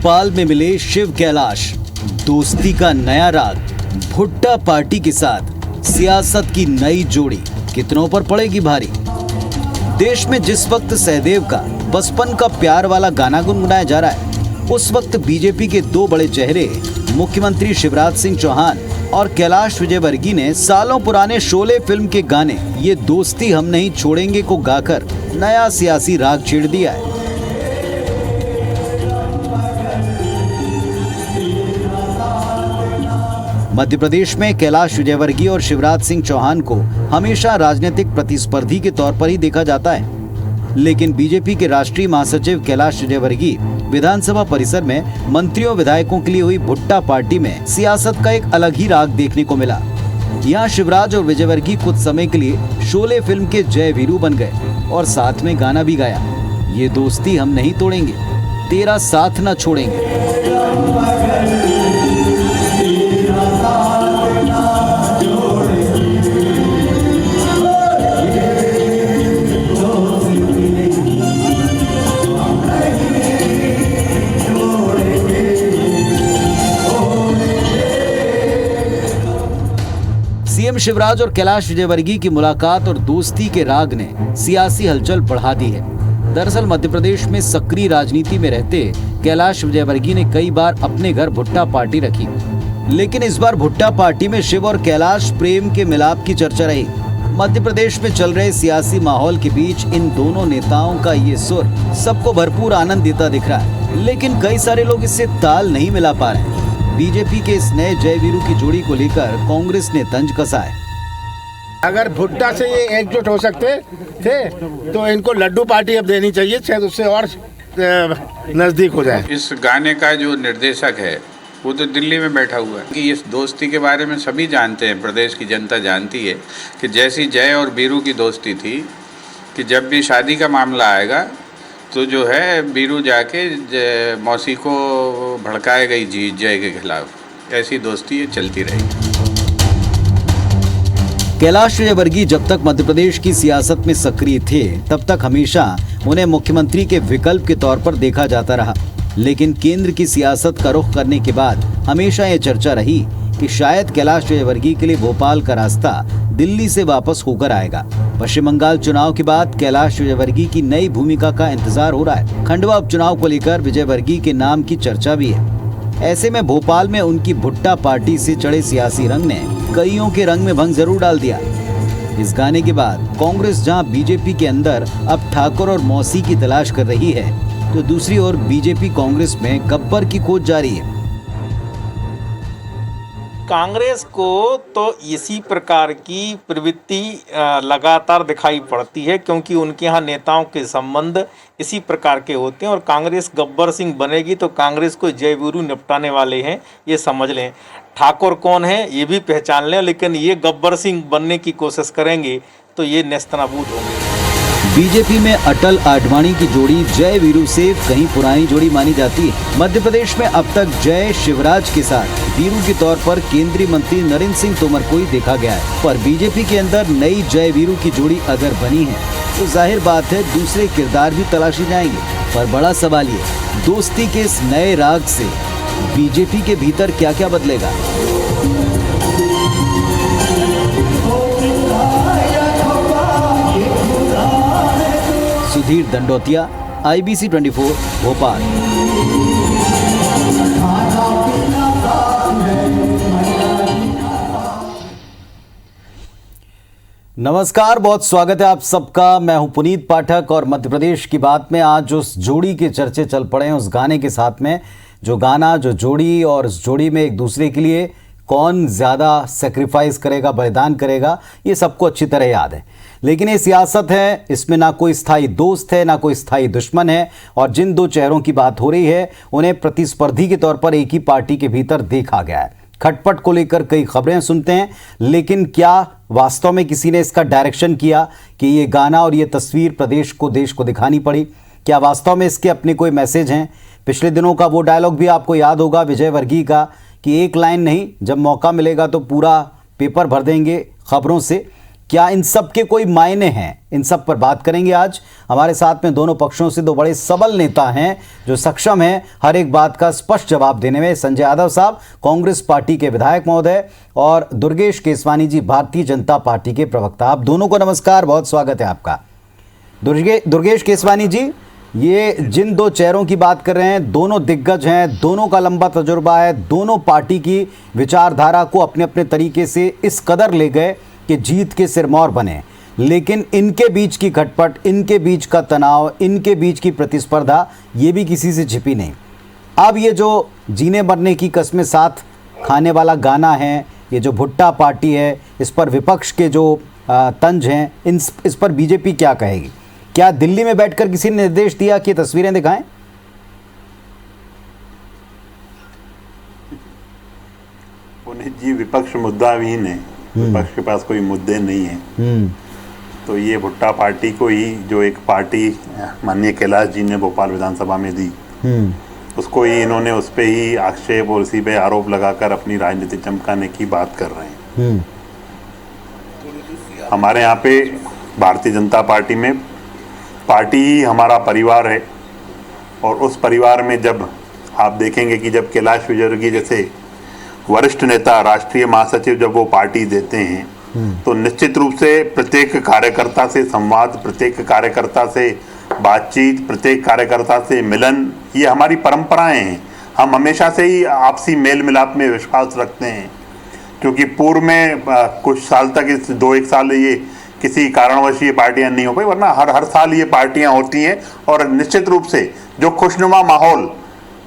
भोपाल में मिले शिव कैलाश, दोस्ती का नया राग, भुट्टा पार्टी के साथ सियासत की नई जोड़ी कितनों पर पड़ेगी भारी। देश में जिस वक्त सहदेव का बचपन का प्यार वाला गाना गुनगुनाया जा रहा है, उस वक्त बीजेपी के दो बड़े चेहरे मुख्यमंत्री शिवराज सिंह चौहान और कैलाश विजयवर्गीय ने सालों पुराने शोले फिल्म के गाने ये दोस्ती हम नहीं छोड़ेंगे को गाकर नया सियासी राग छेड़ दिया है। मध्य प्रदेश में कैलाश विजयवर्गीय और शिवराज सिंह चौहान को हमेशा राजनीतिक प्रतिस्पर्धी के तौर पर ही देखा जाता है, लेकिन बीजेपी के राष्ट्रीय महासचिव कैलाश विजयवर्गीय विधानसभा परिसर में मंत्रियों विधायकों के लिए हुई भुट्टा पार्टी में सियासत का एक अलग ही राग देखने को मिला। यहाँ शिवराज और विजयवर्गीय कुछ समय के लिए शोले फिल्म के जय वीरू बन गए और साथ में गाना भी गाया, ये दोस्ती हम नहीं तोड़ेंगे, तेरा साथ न छोड़ेंगे। सीएम शिवराज और कैलाश विजयवर्गीय की मुलाकात और दोस्ती के राग ने सियासी हलचल बढ़ा दी है। दरअसल मध्य प्रदेश में सक्रिय राजनीति में रहते कैलाश विजयवर्गीय ने कई बार अपने घर भुट्टा पार्टी रखी, लेकिन इस बार भुट्टा पार्टी में शिव और कैलाश प्रेम के मिलाप की चर्चा रही। मध्य प्रदेश में चल रहे सियासी माहौल के बीच इन दोनों नेताओं का ये सुर सबको भरपूर आनंद देता दिख रहा है, लेकिन कई सारे लोग इससे ताल नहीं मिला पा रहे हैं। बीजेपी के इस नए जय वीरू की जोड़ी को लेकर कांग्रेस ने तंज कसा है। अगर भुट्टा से ये एकजुट हो सकते थे तो इनको लड्डू पार्टी अब देनी चाहिए, शायद उससे और नजदीक हो जाए। इस गाने का जो निर्देशक है वो तो दिल्ली में बैठा हुआ है कि इस दोस्ती के बारे में सभी जानते हैं, प्रदेश की जनता जानती है कि जैसी जय और वीरू की दोस्ती थी कि जब भी शादी का मामला आएगा तो जो है वीरू जाके मौसी को भड़काएगा ही जी जय के खिलाफ। ऐसी दोस्ती ये चलती रहेगी। कैलाश विजयवर्गीय जब तक मध्य प्रदेश की सियासत में सक्रिय थे तब तक हमेशा उन्हें मुख्यमंत्री के विकल्प के तौर पर देखा जाता रहा, लेकिन केंद्र की सियासत का रुख करने के बाद हमेशा ये चर्चा रही कि शायद कैलाश विजयवर्गीय के लिए भोपाल का रास्ता दिल्ली से वापस होकर आएगा। पश्चिम बंगाल चुनाव के बाद कैलाश विजयवर्गीय की नई भूमिका का इंतजार हो रहा है। खंडवा उपचुनाव को लेकर विजयवर्गीय के नाम की चर्चा भी है। ऐसे में भोपाल में उनकी भुट्टा पार्टी से चढ़े सियासी रंग ने कईयों के रंग में भंग जरूर डाल दिया। इस गाने के बाद कांग्रेस जहां बीजेपी के अंदर अब ठाकुर और मौसी की तलाश कर रही है, तो दूसरी ओर बीजेपी कांग्रेस में गब्बर की खोज जारी है। कांग्रेस को तो इसी प्रकार की प्रवृत्ति लगातार दिखाई पड़ती है, क्योंकि उनके यहाँ नेताओं के संबंध इसी प्रकार के होते हैं और कांग्रेस गब्बर सिंह बनेगी तो कांग्रेस को जय वीरू निपटाने वाले हैं, ये समझ लें। ठाकुर कौन है ये भी पहचान लें, लेकिन ये गब्बर सिंह बनने की कोशिश करेंगे तो ये नेस्तनाबूद होंगे। बीजेपी में अटल आडवाणी की जोड़ी जय वीरू से कहीं पुरानी जोड़ी मानी जाती है। मध्य प्रदेश में अब तक जय शिवराज के साथ वीरू के तौर पर केंद्रीय मंत्री नरेंद्र सिंह तोमर को ही देखा गया है, पर बीजेपी के अंदर नई जय वीरू की जोड़ी अगर बनी है तो जाहिर बात है दूसरे किरदार भी तलाशे जाएंगे। पर बड़ा सवाल ये, दोस्ती के इस नए राग से बीजेपी के भीतर क्या क्या बदलेगा। सुधीर दंडोतिया, IBC 24 भोपाल। नमस्कार, बहुत स्वागत है आप सबका। मैं हूं पुनीत पाठक और मध्य प्रदेश की बात में आज उस जोड़ी के चर्चे चल पड़े हैं, उस गाने के साथ में जो गाना, जो जोड़ी, और उस जोड़ी में एक दूसरे के लिए कौन ज़्यादा सेक्रीफाइस करेगा, बलिदान करेगा, ये सबको अच्छी तरह याद है। लेकिन ये सियासत है, इसमें ना कोई स्थायी दोस्त है ना कोई स्थायी दुश्मन है, और जिन दो चेहरों की बात हो रही है उन्हें प्रतिस्पर्धी के तौर पर एक ही पार्टी के भीतर देखा गया है। खटपट को लेकर कई खबरें सुनते हैं, लेकिन क्या वास्तव में किसी ने इसका डायरेक्शन किया कि ये गाना और ये तस्वीर प्रदेश को, देश को दिखानी पड़ी? क्या वास्तव में इसके अपने कोई मैसेज हैं? पिछले दिनों का वो डायलॉग भी आपको याद होगा विजयवर्गीय का कि एक लाइन नहीं, जब मौका मिलेगा तो पूरा पेपर भर देंगे खबरों से। क्या इन सब के कोई मायने हैं? इन सब पर बात करेंगे आज। हमारे साथ में दोनों पक्षों से दो बड़े सबल नेता हैं जो सक्षम हैं हर एक बात का स्पष्ट जवाब देने में। संजय यादव साहब, कांग्रेस पार्टी के विधायक महोदय, और दुर्गेश केसवानी जी, भारतीय जनता पार्टी के प्रवक्ता। आप दोनों को नमस्कार, बहुत स्वागत है आपका। दुर्गेश केसवानी जी, ये जिन दो चेहरों की बात कर रहे हैं, दोनों दिग्गज हैं, दोनों का लंबा तजुर्बा है, दोनों पार्टी की विचारधारा को अपने अपने तरीके से इस कदर ले गए कि जीत के सिरमौर बने। लेकिन इनके बीच की खटपट, इनके बीच का तनाव, इनके बीच की प्रतिस्पर्धा, ये भी किसी से छिपी नहीं। अब ये जो जीने मरने की कस्में साथ खाने वाला गाना है, ये जो भुट्टा पार्टी है, इस पर विपक्ष के जो तंज हैं, इस पर बीजेपी क्या कहेगी? क्या दिल्ली में बैठकर किसी ने निर्देश दिया कि तस्वीरें दिखाएं? पुनीत जी, विपक्ष मुद्दाविहीन है, विपक्ष के पास कोई मुद्दे नहीं है। तो ये भुट्टा पार्टी को ही, जो एक पार्टी माननीय कैलाश जी ने भोपाल विधानसभा में दी, उसको ही इन्होंने उस पे ही आक्षेप और उसी पे आरोप लगाकर अपनी राजनीति चमकाने की बात कर रहे हैं। हमारे यहाँ पे भारतीय जनता पार्टी में पार्टी ही हमारा परिवार है, और उस परिवार में जब आप देखेंगे कि जब कैलाश विजयवर्गीय जैसे वरिष्ठ नेता, राष्ट्रीय महासचिव जब वो पार्टी देते हैं, तो निश्चित रूप से प्रत्येक कार्यकर्ता से संवाद, प्रत्येक कार्यकर्ता से बातचीत, प्रत्येक कार्यकर्ता से मिलन, ये हमारी परंपराएं हैं। हम हमेशा से ही आपसी मेल मिलाप में विश्वास रखते हैं, क्योंकि पूर्व में कुछ साल तक, इस 2-1 साल ये किसी कारणवश ये पार्टियां नहीं हो पाई, वरना हर साल ये पार्टियां होती हैं। और निश्चित रूप से जो खुशनुमा माहौल,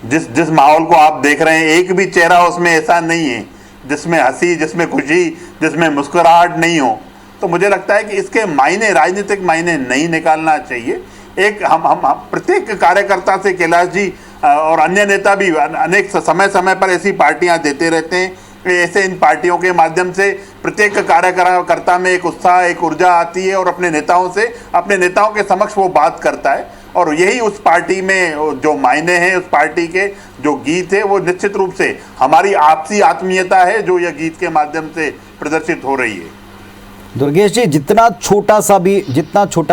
जिस माहौल को आप देख रहे हैं, एक भी चेहरा उसमें ऐसा नहीं है जिसमें हंसी, जिसमें खुशी, जिसमें मुस्कुराहट नहीं हो। तो मुझे लगता है कि इसके मायने, राजनीतिक मायने नहीं निकालना चाहिए। एक हम प्रत्येक कार्यकर्ता से, कैलाश जी और अन्य नेता भी अनेक समय समय पर ऐसी पार्टियां देते रहते हैं। ऐसे इन पार्टियों के माध्यम से प्रत्येक कार्यकर्ता में एक उत्साह, एक ऊर्जा आती है, और अपने नेताओं के समक्ष वो बात करता है। और यही उस पार्टी में जो मायने हैं, उस पार्टी के जो गीत है, वो निश्चित रूप से हमारी आपसी आत्मीयता है जो यह गीत के माध्यम से प्रदर्शित हो रही है। दुर्गेश जी, जितना छोटा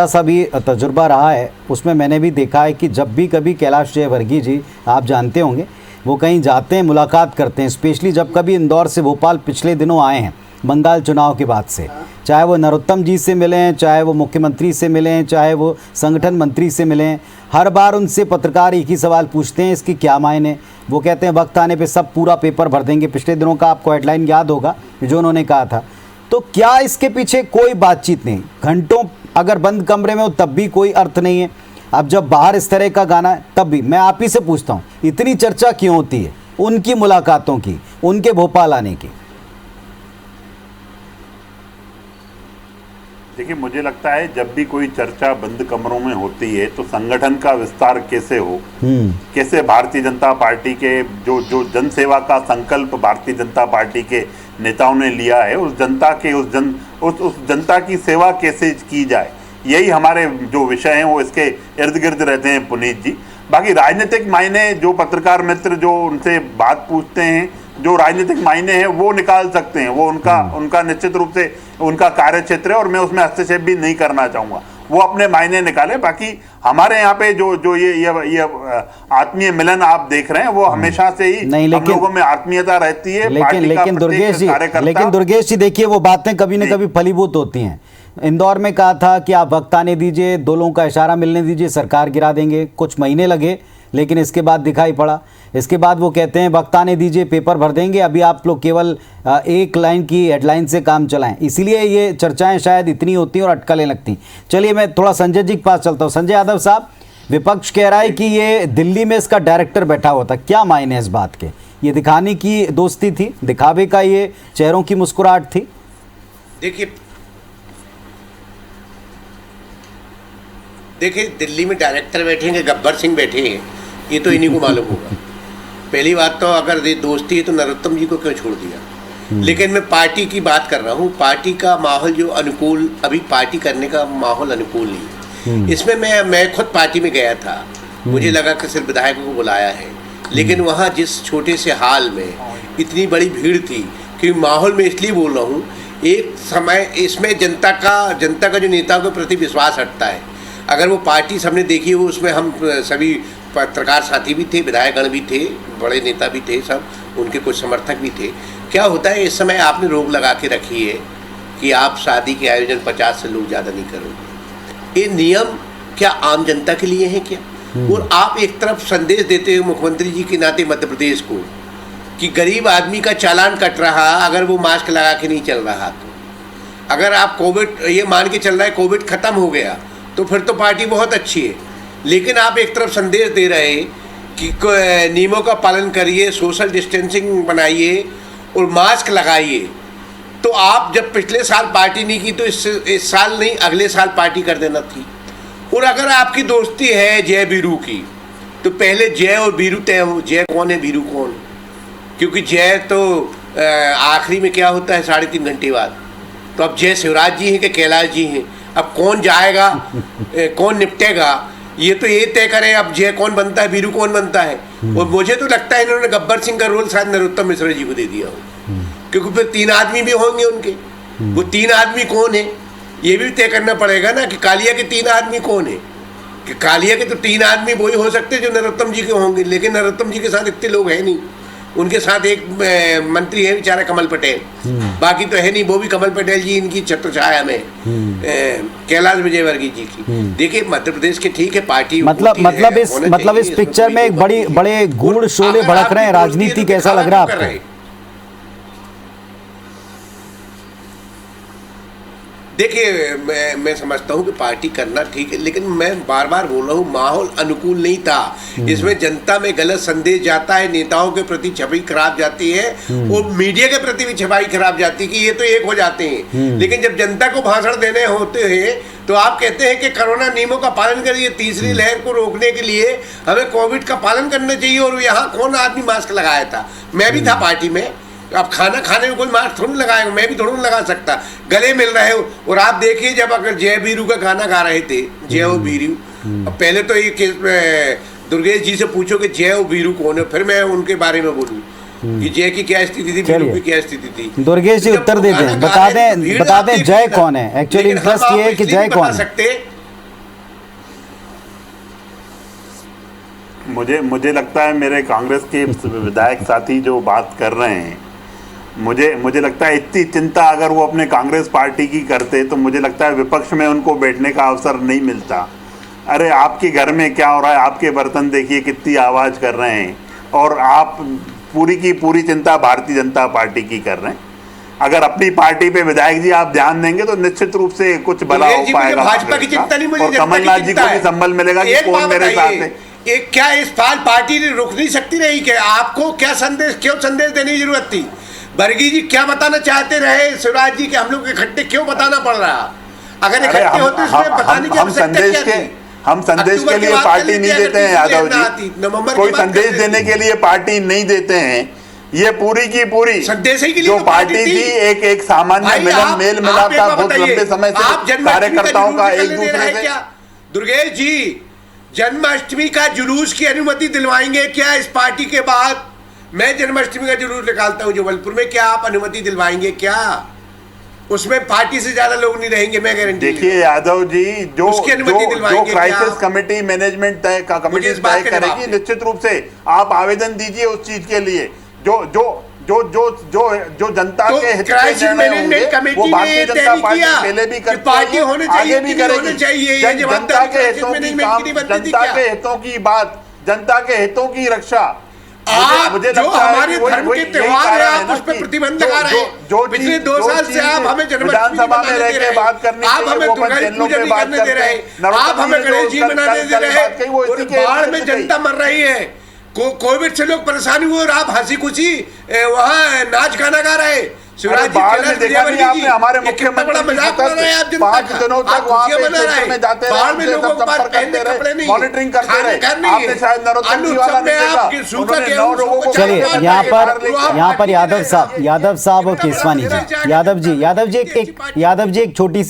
सा भी तजुर्बा रहा है, उसमें मैंने भी देखा है कि जब भी कभी कैलाश विजयवर्गीय जी, आप जानते होंगे, वो कहीं जाते हैं, मुलाकात करते हैं, स्पेशली जब कभी इंदौर से भोपाल पिछले दिनों आए हैं बंगाल चुनाव के बाद से, चाहे वो नरोत्तम जी से मिलें, चाहे वो मुख्यमंत्री से मिलें, चाहे वो संगठन मंत्री से मिलें, हर बार उनसे पत्रकार एक ही सवाल पूछते हैं, इसके क्या मायने? वो कहते हैं वक्त आने पे सब पूरा पेपर भर देंगे। पिछले दिनों का आपको हेडलाइन याद होगा जो उन्होंने कहा था। तो क्या इसके पीछे कोई बातचीत नहीं? घंटों अगर बंद कमरे में हो तब भी कोई अर्थ नहीं है। अब जब बाहर इस तरह का गाना है तब भी मैं आप ही से पूछता हूँ, इतनी चर्चा क्यों होती है उनकी मुलाकातों की, उनके भोपाल आने की? देखिए, मुझे लगता है जब भी कोई चर्चा बंद कमरों में होती है तो संगठन का विस्तार कैसे हो, कैसे भारतीय जनता पार्टी के जो जनसेवा का संकल्प भारतीय जनता पार्टी के नेताओं ने लिया है, उस जनता की सेवा कैसे की जाए, यही हमारे जो विषय हैं वो इसके इर्द गिर्द रहते हैं पुनीत जी। बाकी राजनीतिक मायने जो पत्रकार मित्र जो उनसे बात पूछते हैं, जो राजनीतिक मायने हैं वो निकाल सकते हैं, वो उनका निश्चित रूप से उनका कार्य क्षेत्र है, और मैं उसमें हस्तक्षेप भी नहीं करना चाहूँगा। वो अपने मायने निकाले। बाकी हमारे यहाँ पे जो ये आत्मीय मिलन आप देख रहे हैं, वो हमेशा से ही हम लोगों में आत्मीयता रहती है। लेकिन दुर्गेश जी देखिए, वो बातें कभी न कभी फलीभूत होती हैं। इंदौर में कहा था कि आप वक्त आने दीजिए, दो लोगों का इशारा मिलने दीजिए, सरकार गिरा देंगे। कुछ महीने लगे, लेकिन इसके बाद दिखाई पड़ा। इसके बाद वो कहते हैं वक्त आने दीजिए, पेपर भर देंगे। अभी आप लोग केवल एक लाइन की हेडलाइन से काम चलाएं, इसीलिए ये चर्चाएं शायद इतनी होती हैं और अटकलें लगती। चलिए मैं थोड़ा संजय जी के पास चलता हूँ। संजय यादव साहब, विपक्ष कह रहा है कि ये दिल्ली में इसका डायरेक्टर बैठा हुआ था, क्या मायने इस बात के? ये दिखाने की दोस्ती थी, दिखावे का ये चेहरों की मुस्कुराहट थी? देखिए, दिल्ली में डायरेक्टर बैठेंगे, गब्बर सिंह बैठे हैं, ये तो इन्हीं को मालूम होगा। पहली बात तो अगर ये दोस्ती है तो नरोत्तम जी को क्यों छोड़ दिया? लेकिन मैं पार्टी की बात कर रहा हूँ। पार्टी का माहौल जो अनुकूल, अभी पार्टी करने का माहौल अनुकूल नहीं है। इसमें मैं खुद पार्टी में गया था, मुझे लगा कि सिर्फ विधायकों को बुलाया है, लेकिन वहाँ जिस छोटे से हाल में इतनी बड़ी भीड़ थी कि माहौल में इसलिए बोल रहा हूँ, एक समय इसमें जनता का जो नेताओं के प्रति विश्वास हटता है। अगर वो पार्टी हमने देखी हो, उसमें हम सभी पत्रकार साथी भी थे, विधायकगण भी थे, बड़े नेता भी थे, सब उनके कुछ समर्थक भी थे। क्या होता है, इस समय आपने रोक लगा के रखी है कि आप शादी के आयोजन 50 से लोग ज़्यादा नहीं करोगे। ये नियम क्या आम जनता के लिए है क्या? और आप एक तरफ संदेश देते हो मुख्यमंत्री जी के नाते मध्य प्रदेश को कि गरीब आदमी का चालान कट रहा अगर वो मास्क लगा के नहीं चल रहा। तो अगर आप कोविड ये मान के चल रहा है कोविड ख़त्म हो गया तो फिर तो पार्टी बहुत अच्छी है, लेकिन आप एक तरफ संदेश दे रहे हैं कि नियमों का पालन करिए, सोशल डिस्टेंसिंग बनाइए और मास्क लगाइए। तो आप जब पिछले साल पार्टी नहीं की तो इस साल नहीं अगले साल पार्टी कर देना थी। और अगर आपकी दोस्ती है जय बीरू की तो पहले जय और बीरू तय हो, जय कौन है बीरू कौन, क्योंकि जय तो आखिरी में क्या होता है 3.5 घंटे बाद। तो अब जय शिवराज जी हैं कि कैलाश जी हैं, अब कौन जाएगा कौन निपटेगा ये तो ये तय करें। अब जय कौन बनता है बीरू कौन बनता है। और मुझे तो लगता है इन्होंने गब्बर सिंह का रोल शायद नरोत्तम मिश्रा जी को दे दिया हो, क्योंकि फिर 3 आदमी भी होंगे उनके। वो 3 आदमी कौन है ये भी तय करना पड़ेगा ना कि कालिया के 3 आदमी कौन है। कि कालिया के तो 3 आदमी वही हो सकते जो नरोत्तम जी के होंगे, लेकिन नरोत्तम जी के साथ इतने लोग हैं नहीं। उनके साथ एक मंत्री है बेचारा कमल पटेल, बाकी तो है नहीं। वो भी कमल पटेल जी इनकी छत्रछाया में कैलाश विजयवर्गीय जी की। देखिए मध्य प्रदेश के ठीक है पार्टी मतलब इस पिक्चर में एक बड़े गूढ़ शोले भड़क रहे हैं, राजनीति कैसा लग रहा है आपको? देखिए मैं समझता हूँ कि पार्टी करना ठीक है, लेकिन मैं बार बार बोल रहा हूँ माहौल अनुकूल नहीं था। इसमें जनता में गलत संदेश जाता है, नेताओं के प्रति छवि खराब जाती है और मीडिया के प्रति भी छवि खराब जाती है कि ये तो एक हो जाते हैं। लेकिन जब जनता को भाषण देने होते हैं तो आप कहते हैं कि कोरोना नियमों का पालन करिए, तीसरी लहर को रोकने के लिए हमें कोविड का पालन करना चाहिए। और यहाँ कौन आदमी मास्क लगाया था? मैं भी था पार्टी में। अब खाना खाने में कोई मास्क थोड़ी लगाएगा, मैं भी थोड़ी लगा सकता, गले मिल रहे हो। और आप देखिए जब अगर जय बीरू का गाना गा रहे थे, जय और बीरू, पहले तो ये दुर्गेश जी से पूछो कि जय और बीरू कौन है, फिर मैं उनके बारे में बोलूं कि जय की क्या स्थिति थी, बीरू की क्या स्थिति थी। दुर्गेश जी उत्तर दे दें, बता दें जय कौन है। एक्चुअली इंटरेस्ट ये है कि जय कौन है। मुझे लगता है मेरे कांग्रेस के विधायक साथी जो बात कर रहे हैं, मुझे लगता है इतनी चिंता अगर वो अपने कांग्रेस पार्टी की करते तो मुझे लगता है विपक्ष में उनको बैठने का अवसर नहीं मिलता। अरे आपके घर में क्या हो रहा है, आपके बर्तन देखिए कितनी आवाज़ कर रहे हैं, और आप पूरी की पूरी चिंता भारतीय जनता पार्टी की कर रहे हैं। अगर अपनी पार्टी पे विधायक जी आप ध्यान देंगे तो निश्चित रूप से कुछ भला हो पाएगा। भाजपा की चिंता नहीं, मुझे और कमलनाथ जी को भी संबल मिलेगा कि कौन मेरे साथ है। एक क्या इस बार पार्टी ने रुक नहीं सकती रही कि आपको क्या संदेश देने की जरूरत थी? वर्गीय जी क्या बताना चाहते रहे शिवराज जी के हम लोग इकट्ठे क्यों बताना पड़ रहा? अगर इकट्ठे होते इसमें बताने की आवश्यकता क्या थी? हम संदेश के लिए पार्टी नहीं देते हैं यादव जी, कोई संदेश देने के लिए पार्टी नहीं देते हैं। ये पूरी की पूरी संदेश ही के लिए जो पार्टी थी एक सामान्य मेल मिलाप था बहुत लंबे समय से कार्यकर्ताओं का एक दूसरे से। दुर्गेश जी जन्माष्टमी का जुलूस की अनुमति दिलवाएंगे क्या इस पार्टी के बाद? मैं जन्माष्टमी का जुलूस निकालता हूं जबलपुर में, क्या आप अनुमति दिलवाएंगे क्या? उसमें पार्टी से ज्यादा लोग नहीं रहेंगे, मैं गारंटी। देखिए यादव जी, जो क्राइसिस कमेटी मैनेजमेंट कमेटी तय करेगी, निश्चित रूप से आप आवेदन दीजिए उस चीज के लिए जो जनता के हित में निर्णय होंगे वो भारतीय जनता पार्टी पहले भी करती है, आगे भी करेगी। जनता के हितों की काम, जनता के हितों की बात, जनता के हितों की रक्षा। मुझे जो हमारे धर्म के त्योहार है आप उस पर प्रतिबंध लगा रहे हैं। पिछले 2 साल से आप हमें विधानसभा में रह के बात करनी, आप हमें दुर्गा पूजा नहीं करने दे रहे, आप हमें गणेश जी मनाने दे रहे, और बाढ़ में जनता मर रही है, कोविड से लोग परेशान हुए और आप हंसी खुशी वहाँ नाच गाना गा रहे। शिवराज जी आपने हमारे मुख्यमंत्री 5 दिनों तक वहाँ पे में जाते रहे, मॉनिटरिंग करते रहे। आपने शायद नरोत्तम जी वाला नहीं देखा, उन्होंने 9 लोगों को। चलिए यहाँ पर यादव साहब और केसवानी जी, यादव जी एक छोटी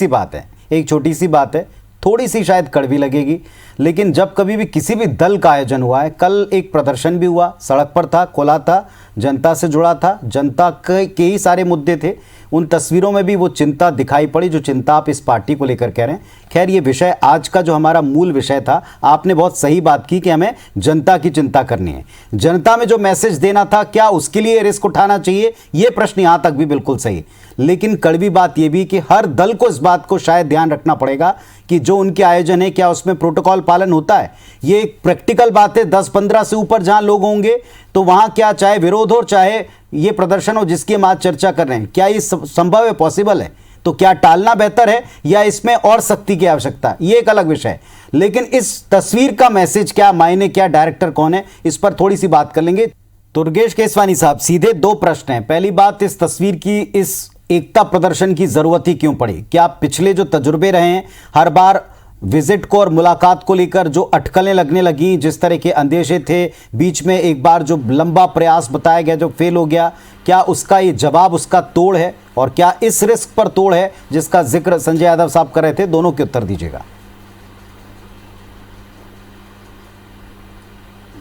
सी बात है, थोड़ी सी शायद कड़वी लगेगी, लेकिन जब कभी भी किसी भी दल का आयोजन हुआ है, कल एक प्रदर्शन भी हुआ, सड़क पर था, खुला था, जनता से जुड़ा था, जनता के ही सारे मुद्दे थे, उन तस्वीरों में भी वो चिंता दिखाई पड़ी जो चिंता आप इस पार्टी को लेकर कह रहे हैं। खैर, ये विषय आज का जो हमारा मूल विषय था, आपने बहुत सही बात की कि हमें जनता की चिंता करनी है, जनता में जो मैसेज देना था क्या उसके लिए रिस्क उठाना चाहिए, ये प्रश्न यहां तक भी बिल्कुल सही। लेकिन कड़वी बात यह भी कि हर दल को इस बात को शायद ध्यान रखना पड़ेगा कि जो उनके आयोजन है क्या उसमें प्रोटोकॉल पालन होता है। ये एक प्रैक्टिकल बात है, 10-15 से ऊपर जहां लोग होंगे तो वहां क्या चाहे विरोध हो चाहे ये प्रदर्शन हो जिसकी हम आज चर्चा कर रहे हैं, क्या ये संभव है, पॉसिबल है? तो क्या टालना बेहतर है या इसमें और सख्ती की आवश्यकता है, ये एक अलग विषय है। लेकिन इस तस्वीर का मैसेज क्या, मायने क्या, डायरेक्टर कौन है, इस पर थोड़ी सी बात कर लेंगे। दुर्गेश केसवानी साहब, सीधे 2 प्रश्न हैं। पहली बात, इस तस्वीर की, इस एकता प्रदर्शन की जरूरत ही क्यों पड़ी? क्या पिछले जो तजुर्बे रहे हैं, हर बार विजिट को और मुलाकात को लेकर जो अटकलें लगने लगी, जिस तरह के अंदेशे थे, बीच में एक बार जो लंबा प्रयास बताया गया जो फेल हो गया, क्या उसका ये जवाब, उसका तोड़ है? और क्या इस रिस्क पर तोड़ है जिसका जिक्र संजय यादव साहब कर रहे थे? दोनों के उत्तर दीजिएगा।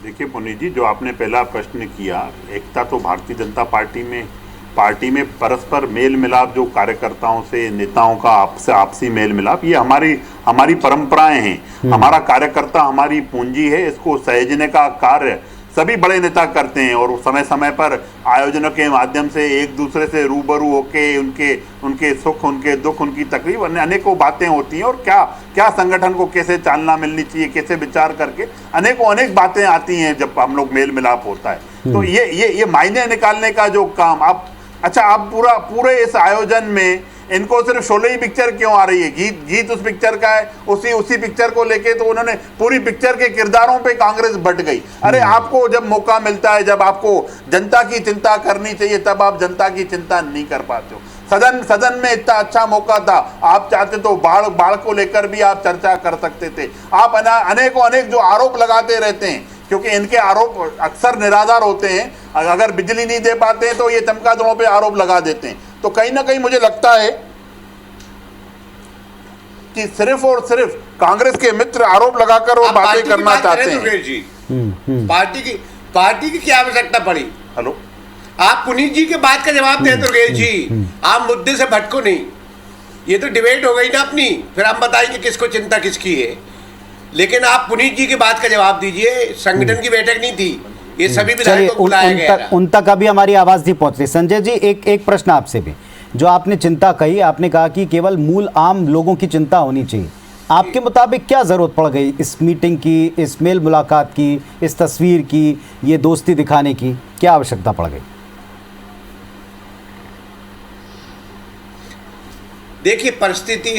देखिए पुनीत जी, जो आपने पहला प्रश्न किया, एकता तो भारतीय जनता पार्टी में परस्पर मेल मिलाप, जो कार्यकर्ताओं से, नेताओं का आपसी मेल मिलाप, ये हमारी परंपराएं हैं। हमारा कार्यकर्ता हमारी पूंजी है, इसको सहेजने का कार्य सभी बड़े नेता करते हैं और समय समय पर आयोजनों के माध्यम से एक दूसरे से रूबरू होके उनके सुख, उनके दुख, उनकी तकलीफ, अनेकों बातें होती हैं और क्या संगठन को कैसे चालना मिलनी चाहिए, कैसे विचार करके अनेक बातें आती हैं जब हम लोग मेल मिलाप होता है। तो ये मायने निकालने का जो काम आप पूरे इस आयोजन में इनको सिर्फ 16 ही पिक्चर क्यों आ रही है? गीत उस पिक्चर का है, उसी पिक्चर को लेके तो उन्होंने पूरी पिक्चर के किरदारों पे कांग्रेस बट गई। अरे आपको जब मौका मिलता है, जब आपको जनता की चिंता करनी चाहिए, तब आप जनता की चिंता नहीं कर पाते हो। सदन में इतना अच्छा मौका था, आप चाहते तो बाढ़ को लेकर भी आप चर्चा कर सकते थे। आप अनेक जो आरोप लगाते रहते हैं, क्योंकि इनके आरोप अक्सर निराधार होते हैं, अगर बिजली नहीं दे पाते हैं तो ये चमगादड़ों पे आरोप लगा देते हैं। तो कहीं ना कहीं मुझे लगता है कि सिर्फ और सिर्फ कांग्रेस के मित्र आरोप लगाकर वो बातें करना चाहते हैं। पार्टी की क्या आवश्यकता पड़ी? हेलो, आप पुनीत जी के बात का जवाब दें दुर्गेश जी, आप मुद्दे से भटको नहीं। ये तो डिबेट हो गई ना अपनी, फिर हम बताएंगे किसको चिंता किसकी है। लेकिन आप पुनीत जी की बात का जवाब दीजिए। संगठन की बैठक नहीं थी, ये सभी विधायकों को बुलाया गया था। उन तक अभी हमारी आवाज नहीं पहुंच रही। संजय जी, एक प्रश्न आपसे भी, जो आपने चिंता कही, आपने कहा कि केवल मूल आम लोगों की चिंता होनी चाहिए। आपके मुताबिक क्या जरूरत पड़ गई इस मीटिंग की, इस मेल मुलाकात की, इस तस्वीर की, ये दोस्ती दिखाने की क्या आवश्यकता पड़ गई? देखिए,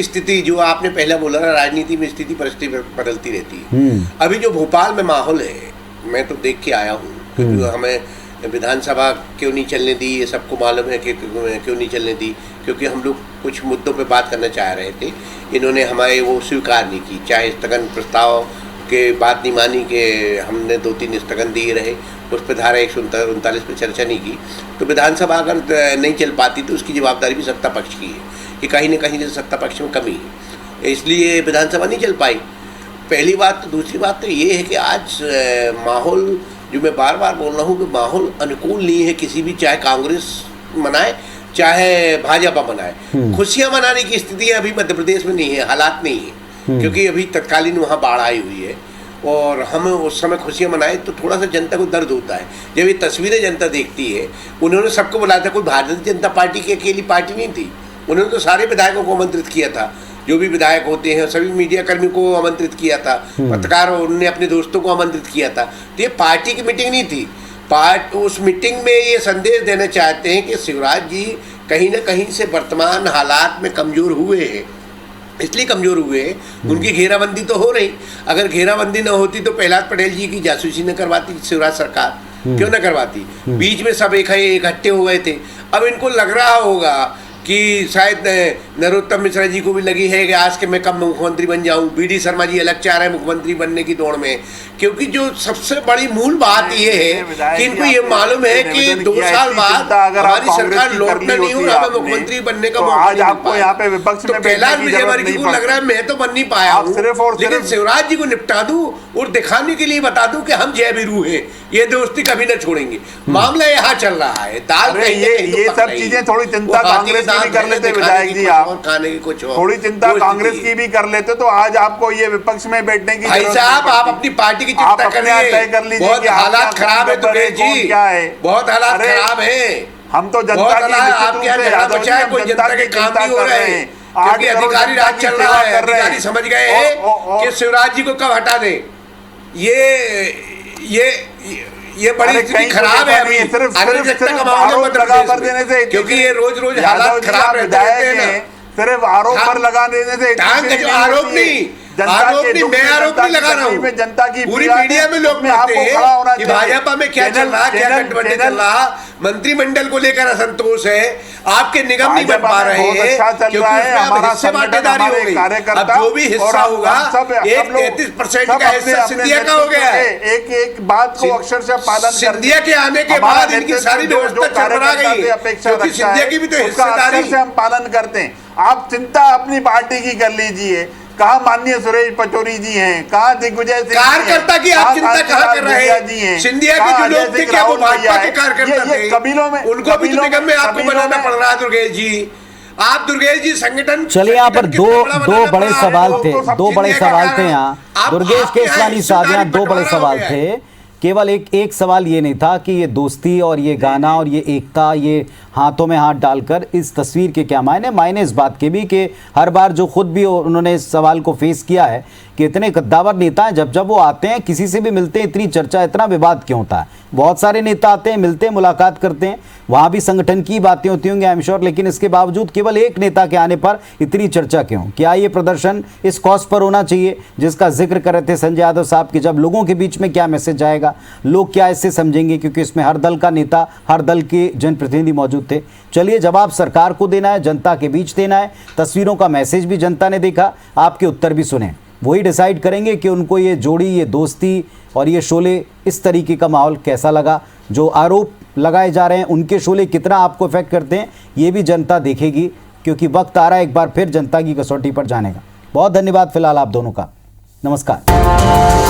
स्थिति जो आपने पहले बोला ना, राजनीति में परिस्थिति बदलती रहती है। अभी जो भोपाल में माहौल है, मैं तो देख के आया हूँ, क्योंकि हमें विधानसभा क्यों नहीं चलने दी, ये सबको मालूम है कि क्यों नहीं चलने दी, क्योंकि हम लोग कुछ मुद्दों पे बात करना चाह रहे थे। इन्होंने हमारे वो स्वीकार नहीं की, चाहे स्थगन प्रस्ताव के बात नहीं मानी कि हमने 2-3 स्थगन दिए रहे, उस पर धारा 139 पर चर्चा नहीं की। तो विधानसभा अगर नहीं चल पाती तो उसकी जवाबदारी भी सत्ता पक्ष की है कि कहीं ना कहीं सत्ता पक्ष में कमी है, इसलिए विधानसभा नहीं चल पाई। पहली बात। तो दूसरी बात तो ये है कि आज माहौल, जो मैं बार बार बोल रहा हूँ कि माहौल अनुकूल नहीं है किसी भी, चाहे कांग्रेस मनाए चाहे भाजपा मनाए। खुशियाँ मनाने की स्थिति अभी मध्य प्रदेश में नहीं है, हालात नहीं है, क्योंकि अभी तत्कालीन वहाँ बाढ़ आई हुई है और हम उस समय खुशियाँ मनाए तो थोड़ा सा जनता को दर्द होता है। जब ये तस्वीरें जनता देखती है, उन्होंने सबको बुलाया था, कोई भारतीय जनता पार्टी की अकेली पार्टी नहीं थी, उन्होंने तो सारे विधायकों को आमंत्रित किया था, जो भी विधायक होते हैं, सभी मीडिया कर्मी को आमंत्रित किया था, पत्रकार उन्होंने अपने दोस्तों को आमंत्रित किया था। तो ये पार्टी की मीटिंग नहीं थी। उस मीटिंग में ये संदेश देना चाहते हैं कि शिवराज जी कहीं ना कहीं से वर्तमान हालात में कमज़ोर हुए हैं, इसलिए कमज़ोर हुए हैं, उनकी घेराबंदी तो हो रही। अगर घेराबंदी न होती तो प्रहलाद पटेल जी की जासूसी न करवाती शिवराज सरकार, क्यों न करवाती? बीच में सब इकट्ठे हो गए थे। अब इनको लग रहा होगा कि शायद नरोत्तम मिश्रा जी को भी लगी है कि आज के मैं कब मुख्यमंत्री बन जाऊं। बीडी शर्मा जी अलग चाह रहे हैं मुख्यमंत्री बनने की दौड़ में, क्योंकि जो सबसे बड़ी मूल बात ये है कि इनको ये मालूम है कि 2 साल बाद हमारी सरकार लौटना नहीं होगा, हमें मुख्यमंत्री बनने का मौका नहीं मिल पाया। तो कैलाश विजयवर्गीय को लग रहा है मैं तो बन नहीं पाया हूँ, लेकिन शिवराज जी को निपटा दूं और दिखाने के लिए बता दूं कि हम जय वीरू हैं, ये दोस्ती कभी न छोड़ेंगे। मामला यहाँ चल रहा है। दाल ये सब चीजें थोड़ी चिंता कांग्रेस की भी कर लेते दिखाने विधायक की जी कुछ आप, और, खाने की कुछ और। थोड़ी चिंता वो कांग्रेस स्थिति की भी कर लेते तो आज आपको ये विपक्ष में बैठने की भाई जरूरत साहब, नहीं आप पड़ती। अपनी पार्टी की आप चिंता अपने यहाँ तय कर करिए। लीजिए बहुत कि आपके हालात यहाँ खराब है कौन दुर्गेश कौन जी, क्या है। बहुत हालात अरे, खराब है। हम तो जनता बहुत की हालात निश्चित आपके रूप यहाँ से झगड़ा यादव जी, बचा है, हम कोई जनता जनता के की काम चिंता नहीं हो कर रहे रहे हैं, हैं। क्योंकि 8 करोड़ अधिकारी जनता राज की चल सेवा रहा है। कर रहे अधिकारी हैं। समझ गए हैं कि शिवराज जी को कब हटा दें। ये बड़ी अरे स्थिति कहीं खराब है अभी। सिर्फ अराजकता का सिर्फ माहौल है आरोप मध्य लगा प्रदेश कर में। देने से, क्योंकि ये रोज रोज यादव हालात जी खराब आप रहते रहते हैं विधायक ना। हैं, सिर्फ आरोप पर लगा देने से टांग इतनी का आरोप नहीं, आरोप नहीं, मैं आरोप नहीं लगा रहा हूँ। जनता की पूरी मीडिया में लोग कहते हैं कि भाजपा में क्या चल रहा, क्या गठबंधन चल रहा, मंत्रिमंडल को लेकर असंतोष है, आपके निगम नहीं बन पा रहे हैं, क्योंकि उसमें अब हिस्से बांटेदारी हो गई। अब जो भी हिस्सा होगा, एक 33% का हिस्सा सिंधिया का हो गया है। एक बात को अक्षरशः पालन सिंधिया के आने के बाद इनकी सारी व्यवस्था चरमरा गई है, क्योंकि सिंधिया की भी तो हिस्सेदारी से हम पालन करते हैं। आप चिंता अपनी पार्टी की कर लीजिए। कहाँ माननीय सुरेश पचौरी जी हैं, कहाँ दिग्विजय सिंह कार्यकर्ता की आप चिंता कहाँ कर रहे हैं? सिंधिया के जो लोग थे, क्या वो भाजपा के कार्यकर्ता थे? कबीलों में उनको भी तो निगम में आपको बनाना पड़ रहा है दुर्गेश जी। आप दुर्गेश जी संगठन, चलिए यहाँ पर दो बड़े सवाल थे, दो बड़े सवाल थे यहाँ दुर्गेश केसवानी साहब, यहाँ दो बड़े सवाल थे। केवल एक सवाल ये नहीं था कि ये दोस्ती और ये गाना और ये एकता, ये हाथों में हाथ डालकर इस तस्वीर के क्या मायने इस बात के भी कि हर बार जो खुद भी उन्होंने इस सवाल को फेस किया है कि इतने कद्दावर नेता हैं, जब वो आते हैं किसी से भी मिलते हैं इतनी चर्चा, इतना विवाद क्यों होता है। बहुत सारे नेता आते हैं, मिलते हैं, मुलाकात करते हैं, वहाँ भी संगठन की बातें होती होंगी आई एम श्योर, लेकिन इसके बावजूद केवल एक नेता के आने पर इतनी चर्चा क्यों? क्या ये प्रदर्शन इस कॉज पर होना चाहिए जिसका जिक्र कर रहे थे संजय यादव साहब कि जब लोगों के बीच में क्या मैसेज जाएगा, लोग क्या इससे समझेंगे, क्योंकि इसमें हर दल का नेता, हर दल के जनप्रतिनिधि मौजूद थे। चलिए, जवाब सरकार को देना है, जनता के बीच देना है, तस्वीरों का मैसेज भी जनता ने देखा, आपके उत्तर भी सुने, वही डिसाइड करेंगे कि उनको ये जोड़ी, ये दोस्ती और ये शोले, इस तरीके का माहौल कैसा लगा। जो आरोप लगाए जा रहे हैं उनके शोले कितना आपको इफेक्ट करते हैं, ये भी जनता देखेगी, क्योंकि वक्त आ रहा है एक बार फिर जनता की कसौटी पर जाने का। बहुत धन्यवाद फिलहाल आप दोनों का, नमस्कार।